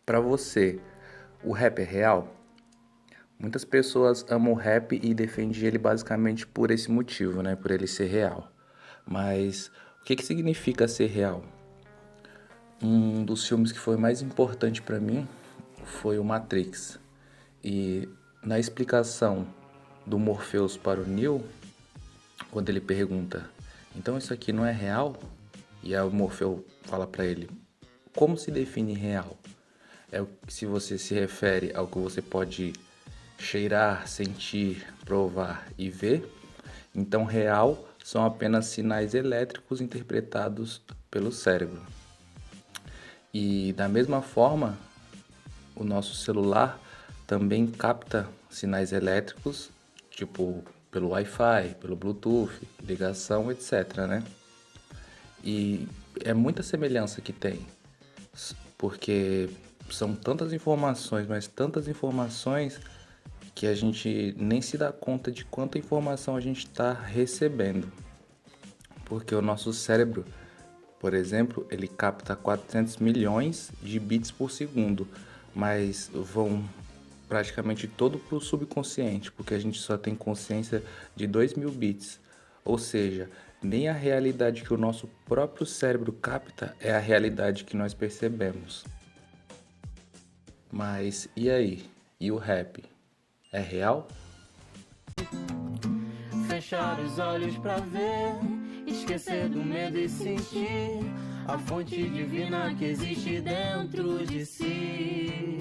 Pra você, o rap é real? Muitas pessoas amam o rap e defendem ele basicamente por esse motivo, né? Por ele ser real. Mas o que significa ser real? Um dos filmes que foi mais importante pra mim foi o Matrix. E na explicação do Morpheus para o Neo, quando ele pergunta, então isso aqui não é real? E aí o Morpheus fala pra ele, como se define real? Se você se refere ao que você pode cheirar, sentir, provar e ver, então real são apenas sinais elétricos interpretados pelo cérebro. E da mesma forma, o nosso celular também capta sinais elétricos, tipo pelo Wi-Fi, pelo Bluetooth, ligação, etc, né? E é muita semelhança que tem, porque são tantas informações, mas tantas informações que a gente nem se dá conta de quanta informação a gente está recebendo. Porque o nosso cérebro, por exemplo, ele capta 400 milhões de bits por segundo, mas vão praticamente todo para o subconsciente, porque a gente só tem consciência de 2.000 bits. Ou seja, nem a realidade que o nosso próprio cérebro capta é a realidade que nós percebemos. Mas e aí? E o rap? É real? Fechar os olhos pra ver, esquecer do medo e sentir a fonte divina que existe dentro de si.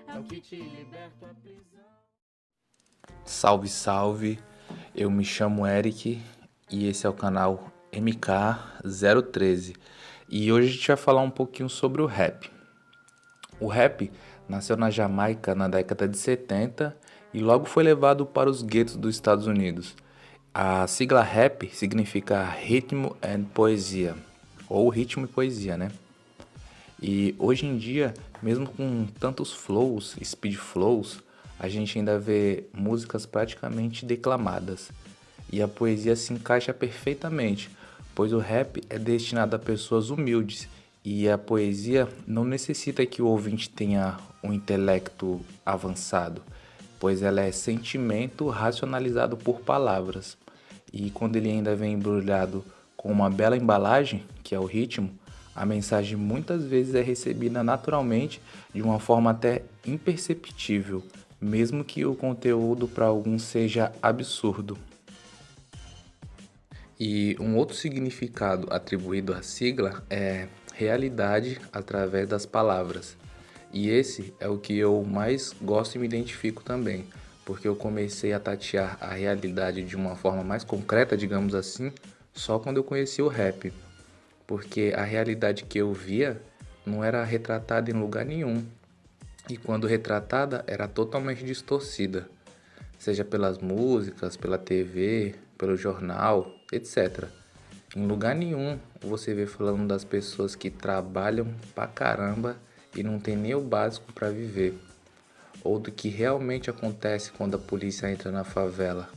É o que te liberta a prisão. Salve, salve! Eu me chamo Eric e esse é o canal MK013. E hoje a gente vai falar um pouquinho sobre o rap. O rap nasceu na Jamaica na década de 70 e logo foi levado para os guetos dos Estados Unidos. A sigla rap significa ritmo and poesia, ou ritmo e poesia, né? E hoje em dia, mesmo com tantos flows, speed flows, a gente ainda vê músicas praticamente declamadas. E a poesia se encaixa perfeitamente, pois o rap é destinado a pessoas humildes e a poesia não necessita que o ouvinte tenha um intelecto avançado, pois ela é sentimento racionalizado por palavras. E quando ele ainda vem embrulhado com uma bela embalagem, que é o ritmo, a mensagem muitas vezes é recebida naturalmente de uma forma até imperceptível, mesmo que o conteúdo para alguns seja absurdo. E um outro significado atribuído à sigla é realidade através das palavras. E esse é o que eu mais gosto e me identifico também, porque eu comecei a tatear a realidade de uma forma mais concreta, digamos assim, só quando eu conheci o rap. Porque a realidade que eu via não era retratada em lugar nenhum. E quando retratada, era totalmente distorcida, seja pelas músicas, pela TV, pelo jornal, etc. Em lugar nenhum você vê falando das pessoas que trabalham pra caramba e não tem nem o básico para viver, ou do que realmente acontece quando a polícia entra na favela,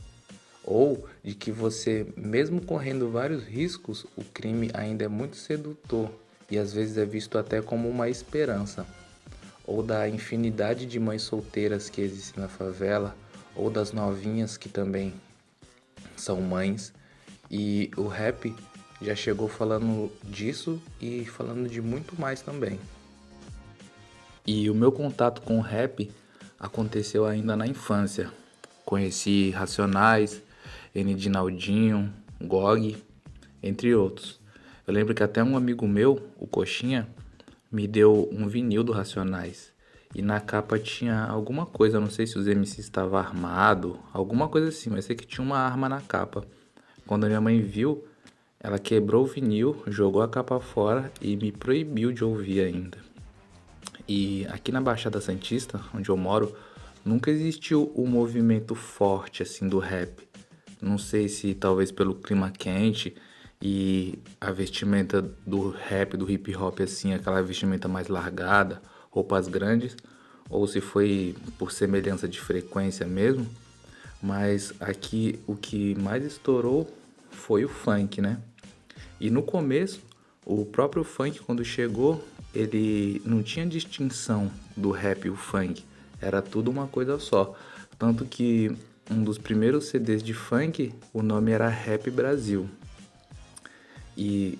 ou de que você, mesmo correndo vários riscos, o crime ainda é muito sedutor e às vezes é visto até como uma esperança, ou da infinidade de mães solteiras que existem na favela, ou das novinhas que também são mães. E o rap já chegou falando disso e falando de muito mais também. E o meu contato com o rap aconteceu ainda na infância. Conheci Racionais, N. Dinaldinho, GOG, entre outros. Eu lembro que até um amigo meu, o Coxinha, me deu um vinil do Racionais. E na capa tinha alguma coisa, não sei se os MCs estavam armados, alguma coisa assim, mas sei que tinha uma arma na capa. Quando a minha mãe viu, ela quebrou o vinil, jogou a capa fora e me proibiu de ouvir ainda. E aqui na Baixada Santista, onde eu moro, nunca existiu um movimento forte assim do rap. Não sei se talvez pelo clima quente e a vestimenta do rap, do hip hop assim, aquela vestimenta mais largada, roupas grandes, ou se foi por semelhança de frequência mesmo. Mas aqui o que mais estourou foi o funk, né? E no começo O próprio funk, quando chegou, ele não tinha distinção do rap e o funk, era tudo uma coisa só. Tanto que um dos primeiros CDs de funk, o nome era Rap Brasil. E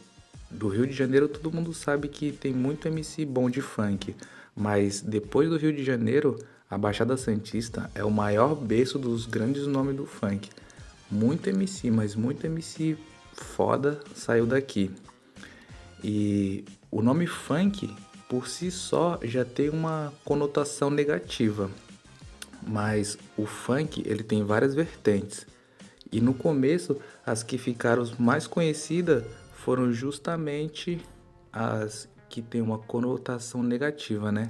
do Rio de Janeiro todo mundo sabe que tem muito MC bom de funk, mas depois do Rio de Janeiro, a Baixada Santista é o maior berço dos grandes nomes do funk. Muito MC, mas muito MC foda saiu daqui. E o nome funk, por si só, já tem uma conotação negativa. Mas o funk, ele tem várias vertentes. E no começo, as que ficaram mais conhecidas foram justamente as que têm uma conotação negativa, né?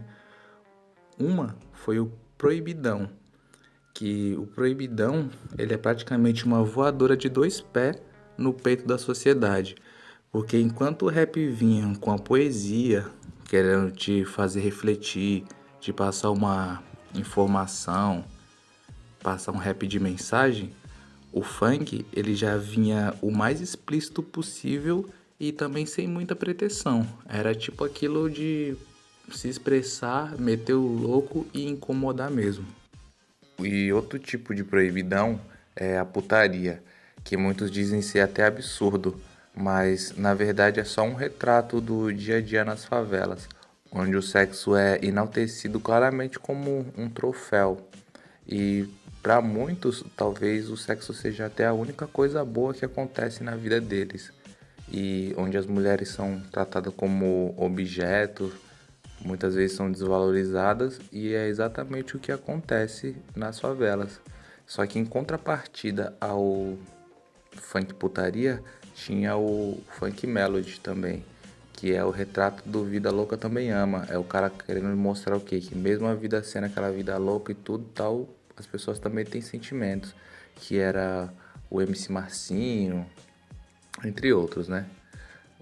Uma foi o Proibidão, que o Proibidão, ele é praticamente uma voadora de 2 pés no peito da sociedade. Porque enquanto o rap vinha com a poesia, querendo te fazer refletir, te passar uma informação, passar um rap de mensagem, o funk ele já vinha o mais explícito possível e também sem muita pretensão. Era tipo aquilo de se expressar, meter o louco e incomodar mesmo. E outro tipo de proibidão é a putaria, que muitos dizem ser até absurdo, mas na verdade é só um retrato do dia a dia nas favelas, onde o sexo é enaltecido claramente como um troféu. E para muitos, talvez o sexo seja até a única coisa boa que acontece na vida deles. E onde as mulheres são tratadas como objetos, muitas vezes são desvalorizadas, e é exatamente o que acontece nas favelas. Só que em contrapartida ao funk putaria, tinha o funk melody também, que é o retrato do Vida Louca Também Ama. É o cara querendo mostrar o quê? Que mesmo a vida sendo aquela vida louca e tudo tal, as pessoas também têm sentimentos. Que era o MC Marcinho, entre outros, né?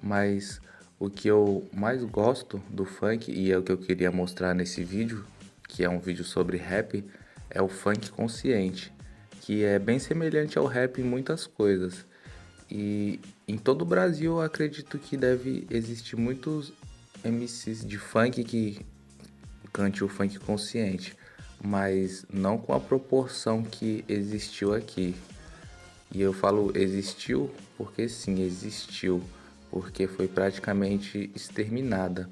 Mas o que eu mais gosto do funk, e é o que eu queria mostrar nesse vídeo, que é um vídeo sobre rap, é o funk consciente, que é bem semelhante ao rap em muitas coisas. E em todo o Brasil eu acredito que deve existir muitos MCs de funk que cante o funk consciente, mas não com a proporção que existiu aqui. E eu falo existiu porque sim, existiu, porque foi praticamente exterminada.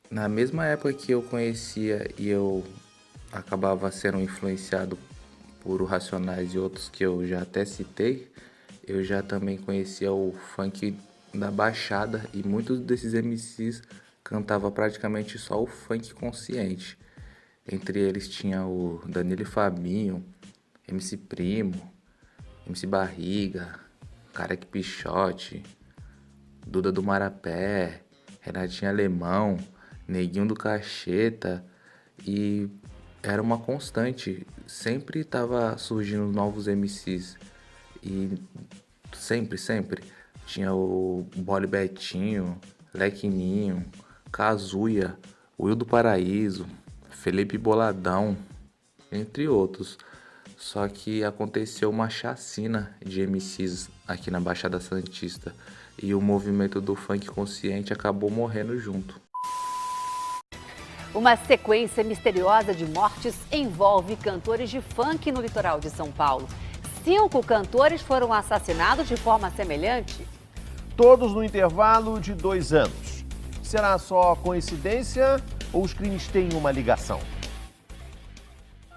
Na mesma época que eu conhecia e eu acabava sendo influenciado por o Racionais e outros que eu já até citei, eu já também conhecia o funk da Baixada e muitos desses MCs cantavam praticamente só o funk consciente. Entre eles tinha o Danilo e Fabinho, MC Primo, MC Barriga, Careque Pichote, Duda do Marapé, Renatinho Alemão, Neguinho do Cacheta, e era uma constante, sempre estava surgindo novos MCs, e sempre, tinha o Bole Betinho, Lequininho, Kazuya, Will do Paraíso, Felipe Boladão, entre outros. Só que aconteceu uma chacina de MCs aqui na Baixada Santista, e o movimento do funk consciente acabou morrendo junto. Uma sequência misteriosa de mortes envolve cantores de funk no litoral de São Paulo. 5 cantores foram assassinados de forma semelhante. Todos no intervalo de 2 anos. Será só coincidência ou os crimes têm uma ligação?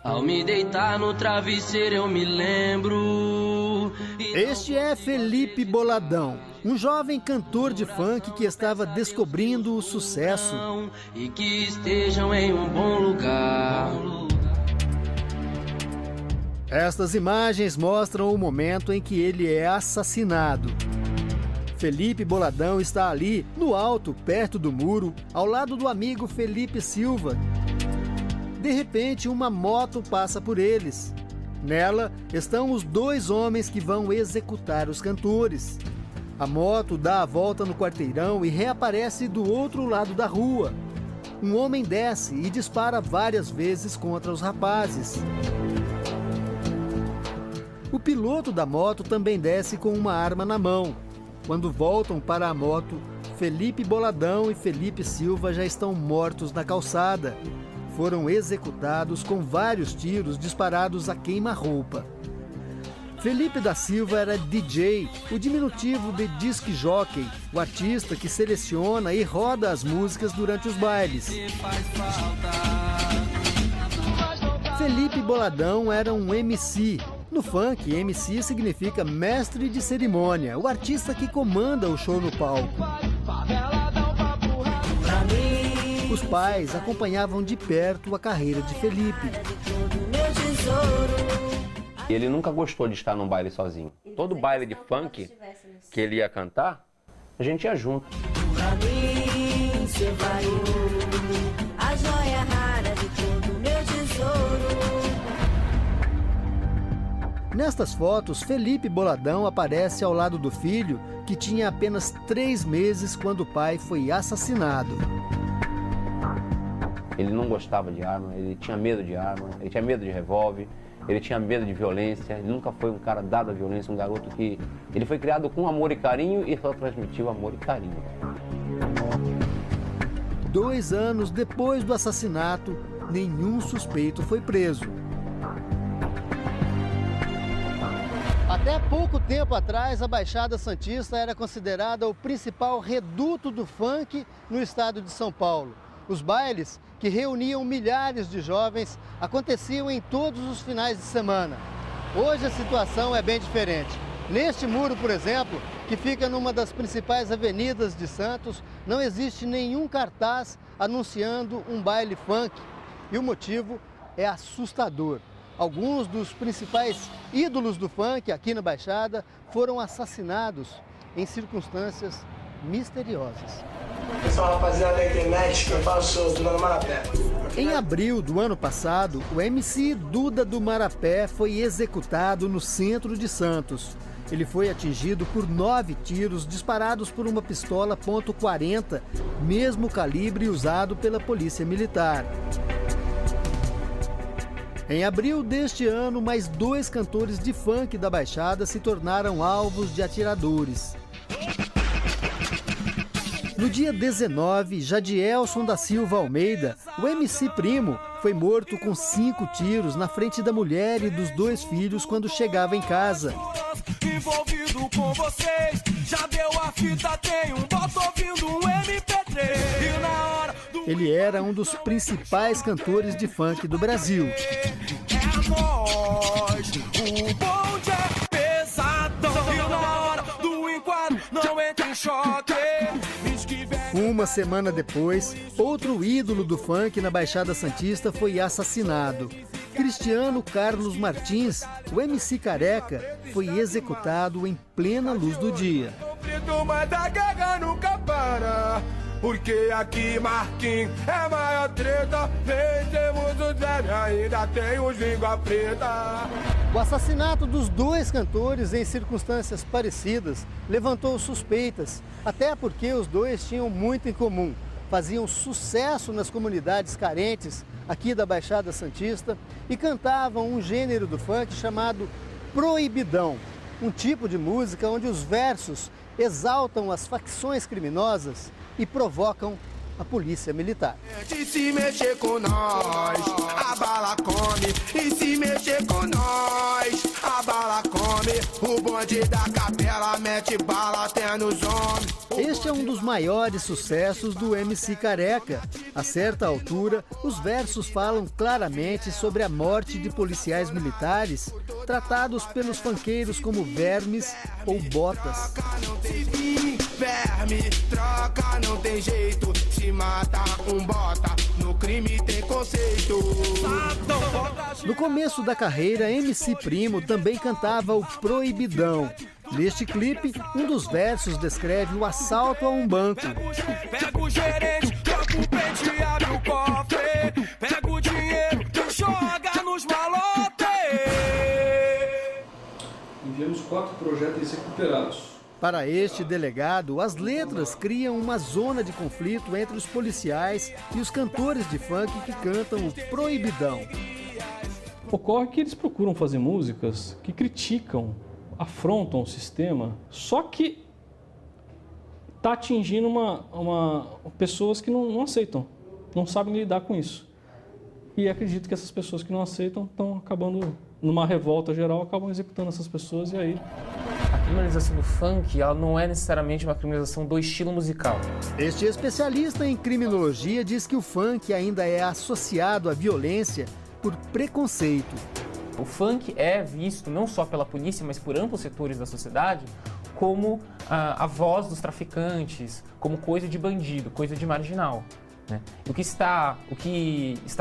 Ao me deitar no travesseiro eu me lembro. Este é Felipe Boladão, um jovem cantor de funk que estava descobrindo o sucesso. E que estejam em um bom lugar. Estas imagens mostram o momento em que ele é assassinado. Felipe Boladão está ali, no alto, perto do muro, ao lado do amigo Felipe Silva. De repente, uma moto passa por eles. Nela estão os 2 homens que vão executar os cantores. A moto dá a volta no quarteirão e reaparece do outro lado da rua. Um homem desce e dispara várias vezes contra os rapazes. O piloto da moto também desce com uma arma na mão. Quando voltam para a moto, Felipe Boladão e Felipe Silva já estão mortos na calçada. Foram executados com vários tiros disparados a queima-roupa. Felipe da Silva era DJ, o diminutivo de disc jockey, o artista que seleciona e roda as músicas durante os bailes. Felipe Boladão era um MC. No funk, MC significa mestre de cerimônia, o artista que comanda o show no palco. Os pais acompanhavam de perto a carreira de Felipe. Ele nunca gostou de estar num baile sozinho. Todo baile de funk que ele ia cantar, a gente ia junto. Pra mim, você vai a joia rara de todo meu tesouro. Nestas fotos, Felipe Boladão aparece ao lado do filho, que tinha apenas 3 meses quando o pai foi assassinado. Ele não gostava de arma, ele tinha medo de arma, ele tinha medo de revólver, ele tinha medo de violência, ele nunca foi um cara dado à violência, um garoto que... Ele foi criado com amor e carinho e só transmitiu amor e carinho. 2 anos depois do assassinato, nenhum suspeito foi preso. Até pouco tempo atrás, a Baixada Santista era considerada o principal reduto do funk no estado de São Paulo. Os bailes, que reuniam milhares de jovens, aconteciam em todos os finais de semana. Hoje a situação é bem diferente. Neste muro, por exemplo, que fica numa das principais avenidas de Santos, não existe nenhum cartaz anunciando um baile funk. E o motivo é assustador. Alguns dos principais ídolos do funk aqui na Baixada foram assassinados em circunstâncias misteriosas. Pessoal, rapaziada da internet, eu faço Duda do Marapé. Em abril do ano passado, o MC Duda do Marapé foi executado no centro de Santos. Ele foi atingido por 9 tiros disparados por uma pistola .40, mesmo calibre usado pela Polícia Militar. Em abril deste ano, mais 2 cantores de funk da Baixada se tornaram alvos de atiradores. No dia 19, Jadielson da Silva Almeida, o MC Primo, foi morto com 5 tiros na frente da mulher e dos 2 filhos quando chegava em casa. Envolvido com vocês, já deu a fita, tem bota ouvindo MP3. E na hora do... Ele era um dos principais cantores de funk do Brasil. É nós, o bonde é pesadão. E na hora do enquadro, não entra em choque. Uma semana depois, outro ídolo do funk na Baixada Santista foi assassinado. Cristiano Carlos Martins, o MC Careca, foi executado em plena luz do dia. Mas a guerra nunca para, porque aqui Marquinhos é maior treta. Vencemos o velho, ainda tem os língua preta. O assassinato dos 2 cantores em circunstâncias parecidas levantou suspeitas, até porque os 2 tinham muito em comum. Faziam sucesso nas comunidades carentes aqui da Baixada Santista e cantavam um gênero do funk chamado proibidão, um tipo de música onde os versos exaltam as facções criminosas e provocam a polícia militar. E se mexer com nós, a bala come. E se mexer com nós, a bala come. O bonde da capela mete bala até nos homens. Este é um dos maiores sucessos do MC Careca. A certa altura, os versos falam claramente sobre a morte de policiais militares, tratados pelos funkeiros como vermes ou botas. Verme, troca, não tem jeito. Se mata um bota, no crime tem conceito. No começo da carreira, MC Primo também cantava o Proibidão. Neste clipe, um dos versos descreve o assalto a um banco. Pega o gerente, troca o pente, abre o cofre. Pega o dinheiro e joga nos malotes. Enviamos 4 projetos recuperados. Para este delegado, as letras criam uma zona de conflito entre os policiais e os cantores de funk que cantam o Proibidão. Ocorre que eles procuram fazer músicas que criticam, afrontam o sistema, só que está atingindo pessoas que não aceitam, não sabem lidar com isso. E acredito que essas pessoas que não aceitam estão acabando, numa revolta geral, acabam executando essas pessoas e aí... A criminalização do funk, ela não é necessariamente uma criminalização do estilo musical. Este especialista em criminologia diz que o funk ainda é associado à violência por preconceito. O funk é visto não só pela polícia, mas por amplos setores da sociedade, como a voz dos traficantes, como coisa de bandido, coisa de marginal. Né? O que está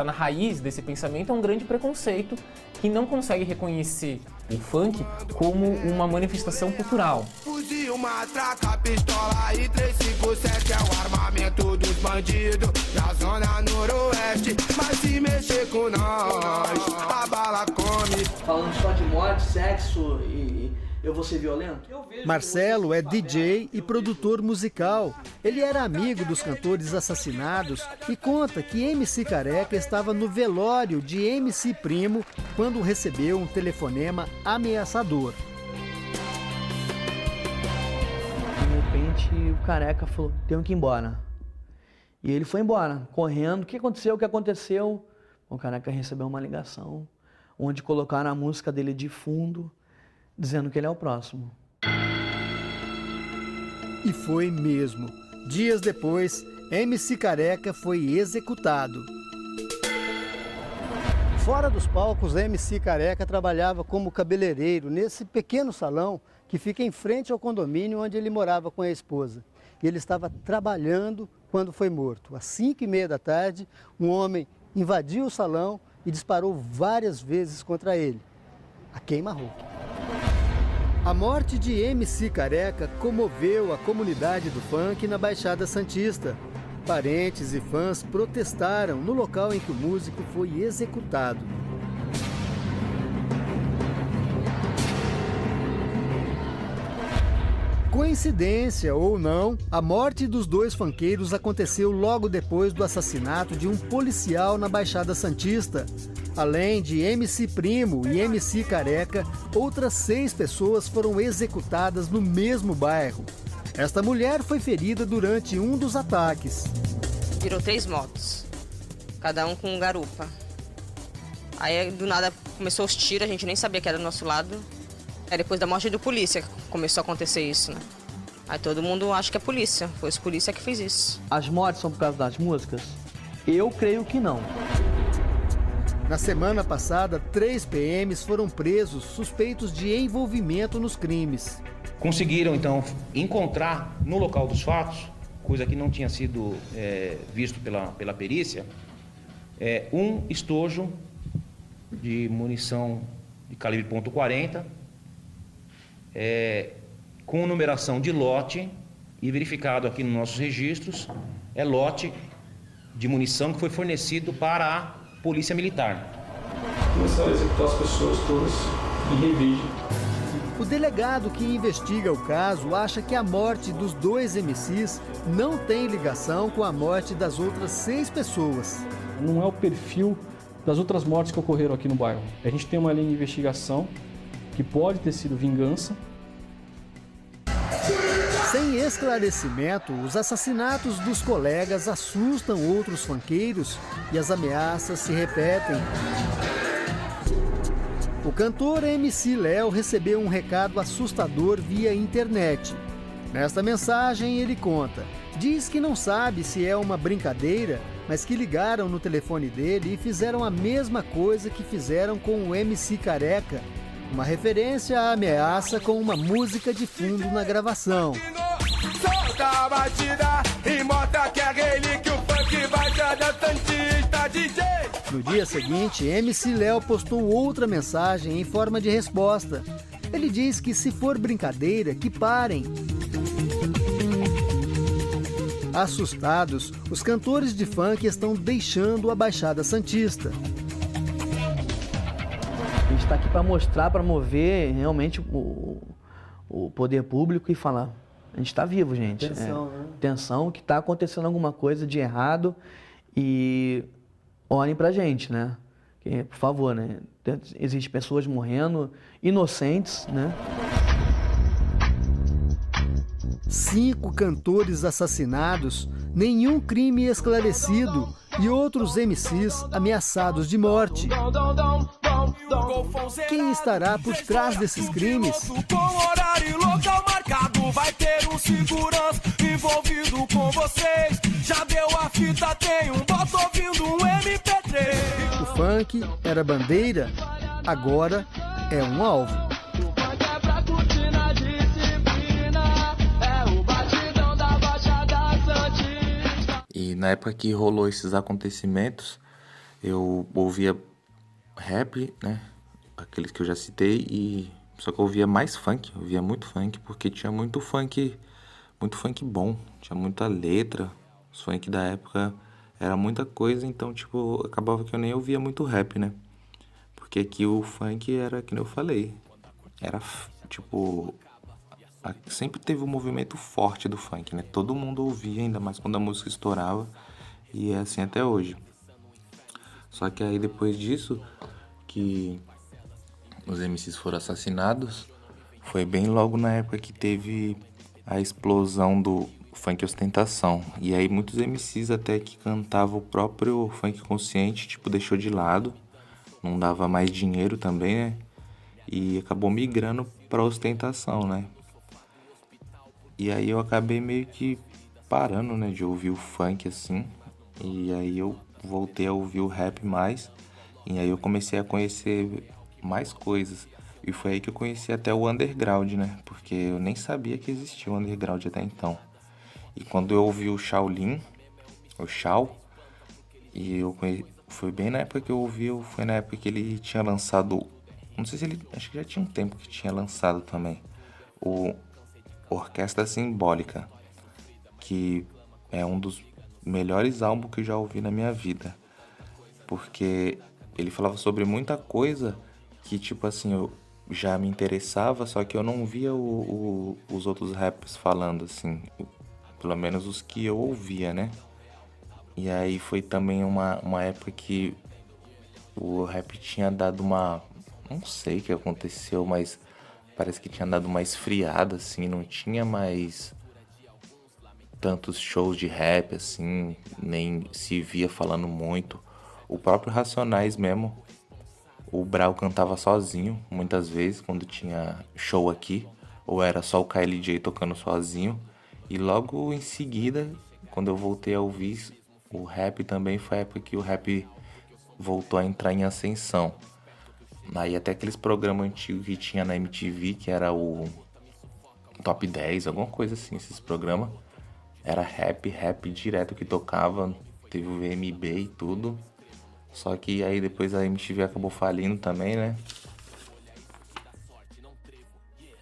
na raiz desse pensamento é um grande preconceito que não consegue reconhecer o funk como uma manifestação cultural. Fuzil, matraca, pistola e 357 é o armamento dos bandidos da zona noroeste. Mas se mexer com nós, a bala come. Falando só de morte, sexo e eu vou ser violento? Marcelo é DJ e produtor musical. Ele era amigo dos cantores assassinados e conta que MC Careca estava no velório de MC Primo quando recebeu um telefonema ameaçador. De repente o Careca falou, tenho que ir embora. E ele foi embora, correndo. O que aconteceu? O Careca recebeu uma ligação onde colocaram a música dele de fundo, dizendo que ele é o próximo. E foi mesmo. Dias depois, MC Careca foi executado. Fora dos palcos, MC Careca trabalhava como cabeleireiro nesse pequeno salão que fica em frente ao condomínio onde ele morava com a esposa. E ele estava trabalhando quando foi morto. Às 5h30 da tarde, um homem invadiu o salão e disparou várias vezes contra ele. A queima-roupa. A morte de MC Careca comoveu a comunidade do funk na Baixada Santista. Parentes e fãs protestaram no local em que o músico foi executado. Coincidência ou não, a morte dos dois funkeiros aconteceu logo depois do assassinato de um policial na Baixada Santista. Além de MC Primo e MC Careca, outras 6 pessoas foram executadas no mesmo bairro. Esta mulher foi ferida durante um dos ataques. Virou 3 motos, cada um com um garupa. Aí do nada começou os tiros, a gente nem sabia que era do nosso lado. É depois da morte do polícia que começou a acontecer isso, né? Aí todo mundo acha que é polícia, foi os polícia que fez isso. As mortes são por causa das músicas? Eu creio que não. Na semana passada, 3 PMs foram presos suspeitos de envolvimento nos crimes. Conseguiram, então, encontrar no local dos fatos, coisa que não tinha sido visto pela perícia, um estojo de munição de calibre .40, com numeração de lote, e verificado aqui nos nossos registros, é lote de munição que foi fornecido para a Polícia Militar. Começaram a executar as pessoas todas em revide. O delegado que investiga o caso acha que a morte dos 2 MCs não tem ligação com a morte das outras 6 pessoas. Não é o perfil das outras mortes que ocorreram aqui no bairro. A gente tem uma linha de investigação que pode ter sido vingança. Sem esclarecimento, os assassinatos dos colegas assustam outros funkeiros e as ameaças se repetem. O cantor MC Léo recebeu um recado assustador via internet. Nesta mensagem ele conta, diz que não sabe se é uma brincadeira, mas que ligaram no telefone dele e fizeram a mesma coisa que fizeram com o MC Careca. Uma referência à ameaça com uma música de fundo na gravação. Solta a batida e mostra que é relíquia, o funk Baixada Santista, DJ. No dia seguinte, MC Léo postou outra mensagem em forma de resposta. Ele diz que se for brincadeira, que parem. Assustados, os cantores de funk estão deixando a Baixada Santista. A gente está aqui para mostrar, para mover realmente o poder público e falar, a gente está vivo, gente. Atenção, né? Atenção, que está acontecendo alguma coisa de errado e olhem para a gente, né? Que, por favor, né? Existem pessoas morrendo, inocentes, né? 5 cantores assassinados, nenhum crime esclarecido e outros MCs ameaçados de morte. Quem estará por trás desses crimes? Com horário e local marcado, vai ter um segurança envolvido com vocês. Já deu a fita, tem um bota ouvindo um MP3. O funk era bandeira, agora é um alvo. E na época que rolou esses acontecimentos, eu ouvia rap, né? Aqueles que eu já citei, só que eu ouvia mais funk, eu ouvia muito funk, porque tinha muito funk bom, tinha muita letra, os funk da época era muita coisa, então, tipo, acabava que eu nem ouvia muito rap, né? Porque aqui o funk era, que nem eu falei, era, tipo, sempre teve um movimento forte do funk, né? Todo mundo ouvia, ainda mais quando a música estourava, e é assim até hoje. Só que aí depois disso, que os MCs foram assassinados, foi bem logo na época que teve a explosão do funk ostentação. E aí muitos MCs até que cantavam o próprio funk consciente, tipo, deixou de lado, não dava mais dinheiro também, né? E acabou migrando pra ostentação, né? E aí eu acabei meio que parando, né, de ouvir o funk assim. E aí eu voltei a ouvir o rap mais. E aí eu comecei a conhecer mais coisas. E foi aí que eu conheci até o underground, né? Porque eu nem sabia que existia o underground até então. E quando eu ouvi o Shaolin, o Shao, foi bem na época que eu ouvi, foi na época que ele tinha lançado, não sei se ele, acho que já tinha um tempo que tinha lançado também, o Orquestra Simbólica, que é um dos melhores álbuns que eu já ouvi na minha vida. Porque ele falava sobre muita coisa que, tipo assim, eu já me interessava, só que eu não via os outros rappers falando, assim, pelo menos os que eu ouvia, né? E aí foi também uma época que o rap tinha dado não sei o que aconteceu, mas parece que tinha dado uma esfriada, assim, não tinha mais tantos shows de rap, assim, nem se via falando muito. O próprio Racionais mesmo, o Brau cantava sozinho, muitas vezes, quando tinha show aqui, ou era só o KLJ tocando sozinho. E logo em seguida, quando eu voltei a ouvir o rap também, foi a época que o rap voltou a entrar em ascensão. Aí até aqueles programas antigos que tinha na MTV, que era o Top 10, alguma coisa assim, esses programas. Era rap direto que tocava, teve o VMB e tudo. Só que aí depois a MTV acabou falindo também, né?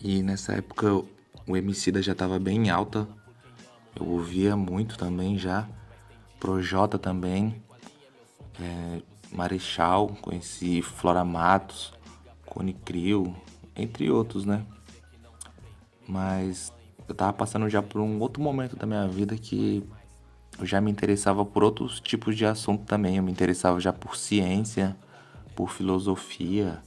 E nessa época o Emicida já tava bem alta. Eu ouvia muito também já. Projota também. Marechal, conheci Flora Matos, Cone Crew, entre outros, né? Mas eu tava passando já por um outro momento da minha vida que eu já me interessava por outros tipos de assunto também. Eu me interessava já por ciência, por filosofia,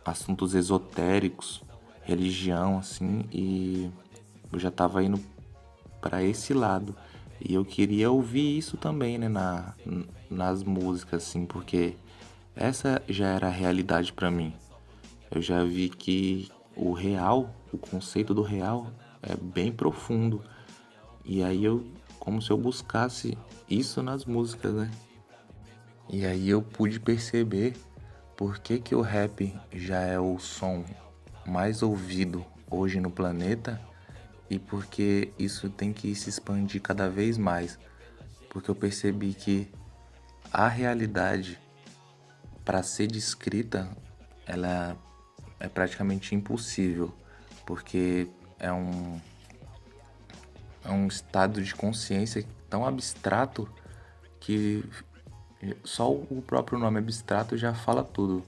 assuntos esotéricos, religião, assim, e eu já tava indo para esse lado. E eu queria ouvir isso também, né, nas músicas, assim, porque essa já era a realidade para mim. Eu já vi que o real, o conceito do real é bem profundo. E aí como se eu buscasse isso nas músicas, né? E aí eu pude perceber por que o rap já é o som mais ouvido hoje no planeta e porque isso tem que se expandir cada vez mais. Porque eu percebi que a realidade, para ser descrita, ela é praticamente impossível, porque é um estado de consciência tão abstrato que só o próprio nome abstrato já fala tudo.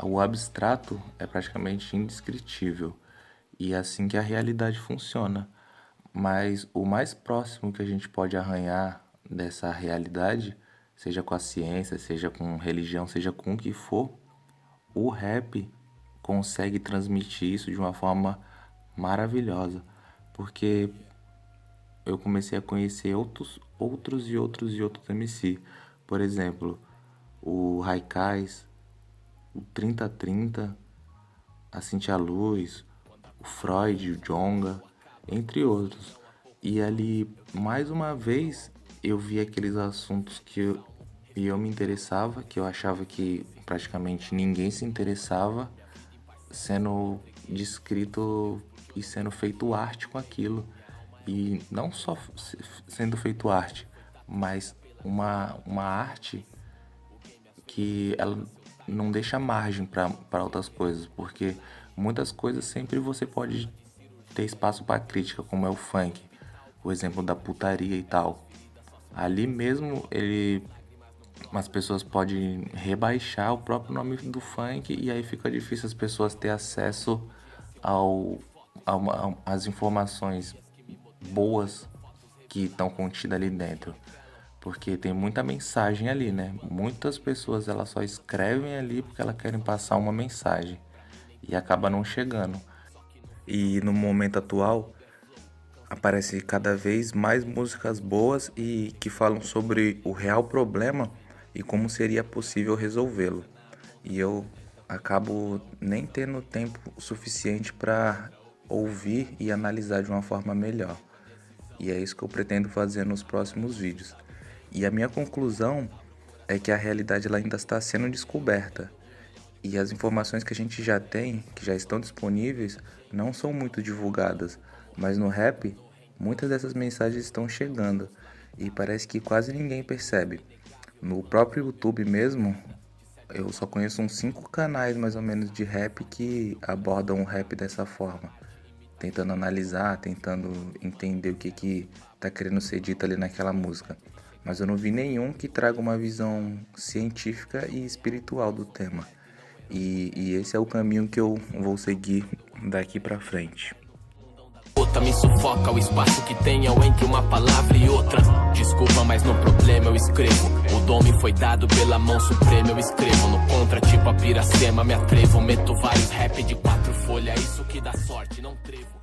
O abstrato é praticamente indescritível e é assim que a realidade funciona. Mas o mais próximo que a gente pode arranhar dessa realidade, seja com a ciência, seja com religião, seja com o que for, o rap consegue transmitir isso de uma forma maravilhosa. porque eu comecei a conhecer outros MC. Por exemplo, o Raikais, o 3030, a Cintia Luz, o Freud, o Djonga, entre outros. E ali, mais uma vez, eu vi aqueles assuntos que eu me interessava, que eu achava que praticamente ninguém se interessava, sendo descrito e sendo feito arte com aquilo. E não só sendo feito arte, mas uma arte que ela não deixa margem para outras coisas, porque muitas coisas sempre você pode ter espaço para crítica, como é o funk, o exemplo da putaria e tal. Ali mesmo as pessoas podem rebaixar o próprio nome do funk e aí fica difícil as pessoas ter acesso às informações boas que estão contidas ali dentro, porque tem muita mensagem ali, né? Muitas pessoas elas só escrevem ali porque elas querem passar uma mensagem e acaba não chegando. E no momento atual aparece cada vez mais músicas boas e que falam sobre o real problema e como seria possível resolvê-lo. E eu acabo nem tendo tempo suficiente para ouvir e analisar de uma forma melhor. E é isso que eu pretendo fazer nos próximos vídeos. E a minha conclusão é que a realidade ela ainda está sendo descoberta. E as informações que a gente já tem, que já estão disponíveis, não são muito divulgadas. Mas no rap, muitas dessas mensagens estão chegando. E parece que quase ninguém percebe. No próprio YouTube mesmo, eu só conheço uns 5 canais mais ou menos de rap que abordam o rap dessa forma. Tentando analisar, tentando entender o que tá querendo ser dito ali naquela música. Mas eu não vi nenhum que traga uma visão científica e espiritual do tema. E esse é o caminho que eu vou seguir daqui pra frente. Me sufoca o espaço que tem entre uma palavra e outra. Desculpa, mas no problema eu escrevo. O dom me foi dado pela mão suprema. Eu escrevo no contra, tipo a Piracema. Me atrevo, meto vários rap de 4 folhas. Isso que dá sorte, não trevo.